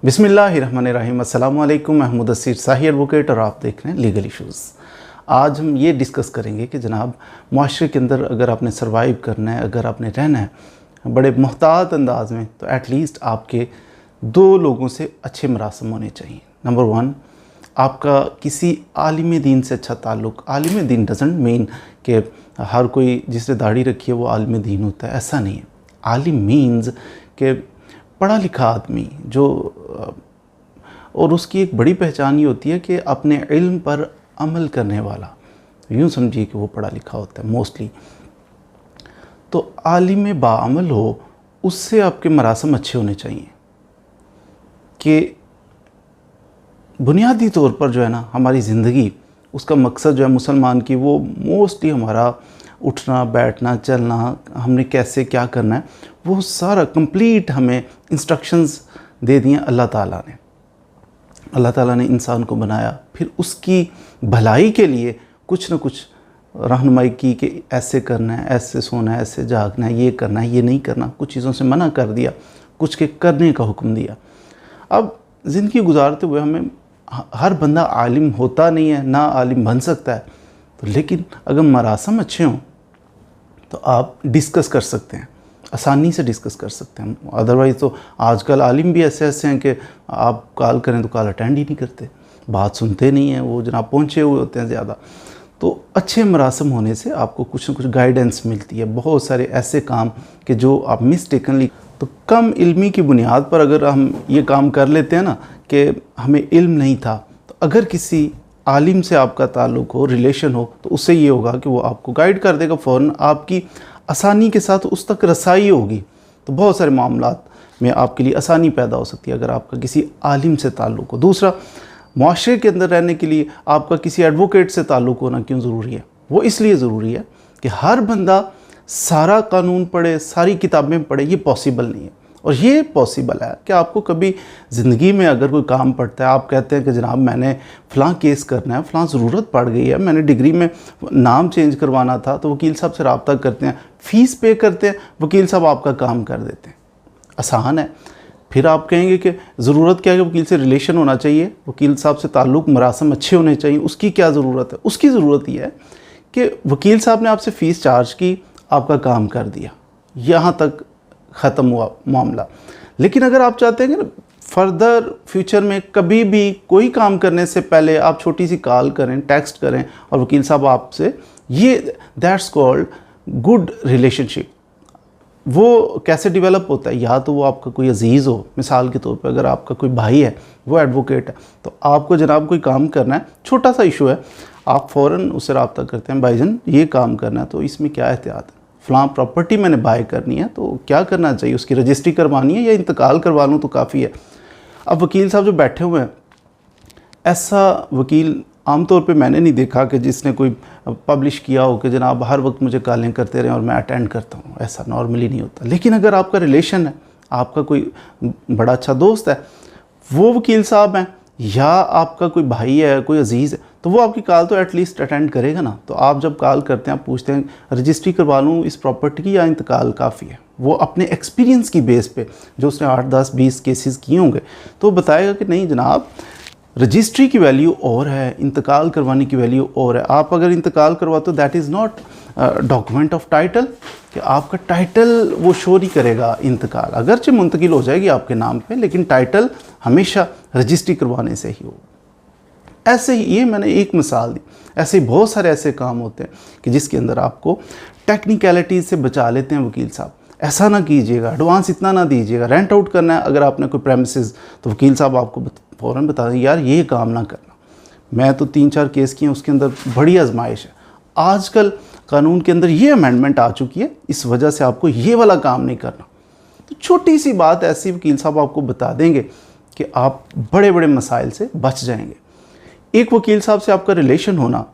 बिस्मिल्लाहिर्रहमानिर्रहीम। अस्सलाम वालेकुम। मैं मुदस्सिर शाही एडवोकेट और आप देख रहे हैं लीगल इश्यूज़। आज हम ये डिस्कस करेंगे कि जनाब मुआशरे के अंदर अगर आपने सर्वाइव करना है, अगर आपने रहना है बड़े मुहतात अंदाज में, तो एटलीस्ट आपके दो लोगों से अच्छे मरासम होने चाहिए। नंबर वन, आपका किसी आलिम दीन से अच्छा ताल्लुक़। आलिम दीन डजंट मीन कि हर कोई जिसने दाढ़ी रखी है वो आलिम दीन होता है, ऐसा नहीं है। आलिम मीन्स कि पढ़ा लिखा आदमी जो, और उसकी एक बड़ी पहचान ये होती है कि अपने इल्म पर अमल करने वाला, यूँ समझिए कि वो पढ़ा लिखा होता है मोस्टली। तो आलिम बाअमल हो, उससे आपके मरासम अच्छे होने चाहिए कि बुनियादी तौर पर जो है ना हमारी ज़िंदगी, उसका मकसद जो है मुसलमान की, वो मोस्टली हमारा उठना बैठना चलना, हमने कैसे क्या करना है, वो सारा कंप्लीट हमें इंस्ट्रक्शंस दे दिए अल्लाह ताला ने। अल्लाह ताला ने इंसान को बनाया, फिर उसकी भलाई के लिए कुछ न कुछ रहनुमाई की कि ऐसे करना है, ऐसे सोना है, ऐसे जागना है, ये करना है, ये नहीं करना। कुछ चीज़ों से मना कर दिया, कुछ के करने का हुक्म दिया। अब ज़िंदगी गुजारते हुए हमें, हर बंदा आलिम होता नहीं है, ना आलिम बन सकता है, तो लेकिन अगर मरासम अच्छे हों तो आप डिस्कस कर सकते हैं, आसानी से डिस्कस कर सकते हैं। अदरवाइज़ तो आजकल आलिम भी ऐसे ऐसे हैं कि आप कॉल करें तो कॉल अटेंड ही नहीं करते, बात सुनते नहीं हैं, वो जनाब पहुँचे हुए होते हैं ज़्यादा। तो अच्छे मरासम होने से आपको कुछ न कुछ गाइडेंस मिलती है। बहुत सारे ऐसे काम कि जो आप मिसटेकनली, तो कम इल्मी की बुनियाद पर अगर हम ये काम कर लेते हैं ना कि हमें इल्म नहीं था, तो अगर किसी आलिम से आपका ताल्लुक़ हो, रिलेशन हो, तो उससे ये होगा कि वो आपको गाइड कर देगा, फ़ौरन आपकी आसानी के साथ उस तक रसाई होगी। तो बहुत सारे मामलात में आपके लिए आसानी पैदा हो सकती है अगर आपका किसी आलिम से ताल्लुक़ हो। दूसरा, मुआशरे के अंदर रहने के लिए आपका किसी एडवोकेट से ताल्लुक़ होना क्यों ज़रूरी है? वो इसलिए ज़रूरी है कि हर बंदा सारा कानून पढ़े, सारी किताबें पढ़े, ये पॉसिबल नहीं है। और ये पॉसिबल है कि आपको कभी ज़िंदगी में अगर कोई काम पड़ता है, आप कहते हैं कि जनाब मैंने फ़लाँ केस करना है, फ़लाँ ज़रूरत पड़ गई है, मैंने डिग्री में नाम चेंज करवाना था, तो वकील साहब से रब्ता करते हैं, फ़ीस पे करते हैं, वकील साहब आपका काम कर देते हैं। आसान है। फिर आप कहेंगे कि ज़रूरत क्या है कि वकील से रिलेशन होना चाहिए, वकील साहब से ताल्लुक़ मरासम अच्छे होने चाहिए। उसकी क्या ज़रूरत है? उसकी ज़रूरत ये है कि वकील साहब ने आपसे फ़ीस चार्ज की, आपका काम कर दिया, यहाँ तक ख़त्म हुआ मामला। लेकिन अगर आप चाहते हैं कि फर्दर फ्यूचर में कभी भी कोई काम करने से पहले आप छोटी सी कॉल करें, टेक्स्ट करें और वकील साहब आपसे, ये दैट्स कॉल्ड गुड रिलेशनशिप। वो कैसे डेवलप होता है? या तो वो आपका कोई अजीज़ हो, मिसाल के तौर पे अगर आपका कोई भाई है वो एडवोकेट है, तो आपको जनाब कोई काम करना है, छोटा सा इशू है, आप फ़ौरन उससे रब्ता करते हैं, भाईजान ये काम करना है, तो इसमें क्या एहतियात है? फ़लाँ प्रॉपर्टी मैंने बाय करनी है, तो क्या करना चाहिए? उसकी रजिस्ट्री करवानी है या इंतकाल करवा लूँ तो काफ़ी है? अब वकील साहब जो बैठे हुए हैं, ऐसा वकील आमतौर पे मैंने नहीं देखा कि जिसने कोई पब्लिश किया हो कि जनाब हर वक्त मुझे कॉलें करते रहें और मैं अटेंड करता हूँ। ऐसा नॉर्मली नहीं होता। लेकिन अगर आपका रिलेशन है, आपका कोई बड़ा अच्छा दोस्त है, वो वकील साहब हैं, या आपका कोई भाई है, कोई अजीज़ है, तो वो आपकी कॉल तो एटलीस्ट अटेंड करेगा ना। तो आप जब कॉल करते हैं, आप पूछते हैं रजिस्ट्री करवा लूँ इस प्रॉपर्टी की या इंतकाल काफ़ी है, वो अपने एक्सपीरियंस की बेस पे, जो उसने 8, 10, 20 केसेस किए होंगे, तो बताएगा कि नहीं जनाब रजिस्ट्री की वैल्यू और है, इंतकाल करवाने की वैल्यू और है। आप अगर इंतकाल करवाते हो, that is not document of title, कि आपका टाइटल वो शो नहीं करेगा। इंतकाल अगरचे मुंतकिल हो जाएगी आपके नाम पे, लेकिन टाइटल हमेशा रजिस्ट्री करवाने से ही होगा। ऐसे ही, ये मैंने एक मिसाल दी, ऐसे ही बहुत सारे ऐसे काम होते हैं कि जिसके अंदर आपको टेक्निकलिटीज़ से बचा लेते हैं वकील साहब। ऐसा ना कीजिएगा, एडवांस इतना ना दीजिएगा। रेंट आउट करना है अगर आपने कोई प्रेमिसेस, तो वकील साहब आपको फ़ौरन बता दें यार ये काम ना करना। मैं तो 3-4 केस किए, उसके अंदर बड़ी आजमाइश है। आजकल कानून के अंदर ये अमेंडमेंट आ चुकी है, इस वजह से आपको ये वाला काम नहीं करना। तो छोटी सी बात ऐसी वकील साहब आपको बता देंगे कि आप बड़े बड़े मसाइल से बच जाएंगे। एक वकील साहब से आपका रिलेशन होना,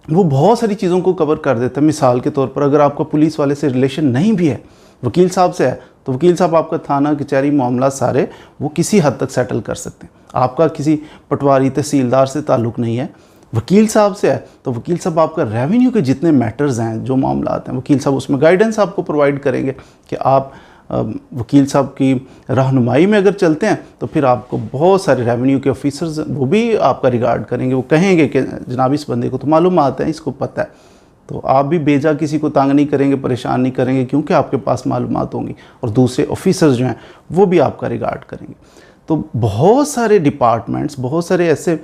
वो बहुत सारी चीज़ों को कवर कर देता है। मिसाल के तौर पर अगर आपका पुलिस वाले से रिलेशन नहीं भी है, वकील साहब से है, तो वकील साहब आपका थाना कचहरी मामला सारे वो किसी हद तक सेटल कर सकते हैं। आपका किसी पटवारी तहसीलदार से ताल्लुक़ नहीं है, वकील साहब से है, तो वकील साहब आपका रेवेन्यू के जितने मैटर्स हैं, जो मामला हैं, वकील साहब उसमें गाइडेंस आपको प्रोवाइड करेंगे कि आप वकील साहब की रहनुमाई में अगर चलते हैं तो फिर आपको बहुत सारे रेवेन्यू के ऑफिसर्स वो भी आपका रिगार्ड करेंगे, वो कहेंगे कि जनाब इस बंदे को तो मालूमात है, इसको पता है। तो आप भी बेजा किसी को तंग नहीं करेंगे, परेशान नहीं करेंगे, क्योंकि आपके पास मालूमात होंगी और दूसरे ऑफिसर्स जो हैं वो भी आपका रिगार्ड करेंगे। तो बहुत सारे डिपार्टमेंट्स, बहुत सारे ऐसे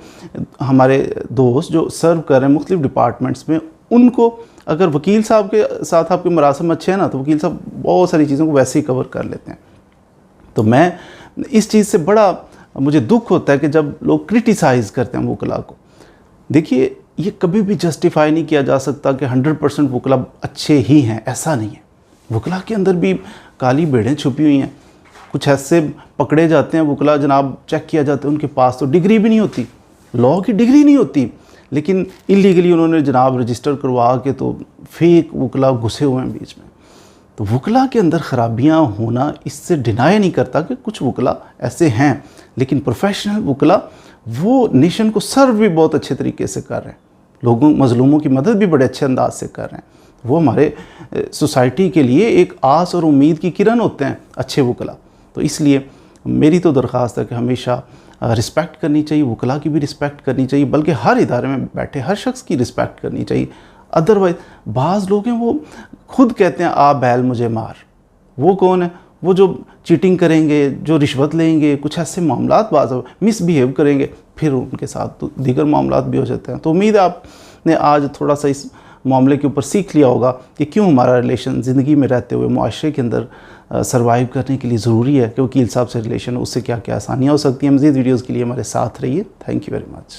हमारे दोस्त जो सर्व कर रहे हैं मुख्तलिफ डिपार्टमेंट्स में, उनको अगर वकील साहब के साथ आपके मरासम अच्छे हैं ना, तो वकील साहब बहुत सारी चीज़ों को वैसे ही कवर कर लेते हैं। तो मैं इस चीज़ से बड़ा मुझे दुख होता है कि जब लोग क्रिटिसाइज़ करते हैं वकला को। देखिए, ये कभी भी जस्टिफाई नहीं किया जा सकता कि 100% वकला अच्छे ही हैं, ऐसा नहीं है। वकला के अंदर भी काली भेड़ें छुपी हुई हैं। कुछ ऐसे पकड़े जाते हैं वकला, जनाब चेक किया जाता है उनके पास तो डिग्री भी नहीं होती, लॉ की डिग्री नहीं होती, लेकिन इलीगली उन्होंने जनाब रजिस्टर करवा के तो फेक वकला घुसे हुए हैं बीच में। तो वकला के अंदर ख़राबियाँ होना, इससे डिनाई नहीं करता कि कुछ वकला ऐसे हैं, लेकिन प्रोफेशनल वकला वो नेशन को सर्व भी बहुत अच्छे तरीके से कर रहे हैं, लोगों मज़लूमों की मदद भी बड़े अच्छे अंदाज से कर रहे हैं। वो हमारे सोसाइटी के लिए एक आस और उम्मीद की किरण होते हैं अच्छे वकला। तो इसलिए मेरी तो दरख्वास्त है कि हमेशा रिस्पेक्ट करनी चाहिए, वकला की भी रिस्पेक्ट करनी चाहिए, बल्कि हर इदारे में बैठे हर शख्स की रिस्पेक्ट करनी चाहिए। अदरवाइज़ बाज़ लोग हैं वो खुद कहते हैं आ बैल मुझे मार। वो कौन है? वो जो चीटिंग करेंगे, जो रिश्वत लेंगे, कुछ ऐसे मामलात बाज़ मिसबिहेव करेंगे, फिर उनके साथ तो दीगर मामलात भी हो जाते हैं। तो उम्मीद है आपने आज थोड़ा सा इस मामले के ऊपर सीख लिया होगा कि क्यों हमारा रिलेशन ज़िंदगी में रहते हुए मुआशरे के अंदर सर्वाइव करने के लिए ज़रूरी है कि वकील साहब से रिलेशन, उससे क्या क्या आसानियाँ हो सकती हैं। मज़ीद वीडियोज़ के लिए हमारे साथ रहिए। Thank you very much.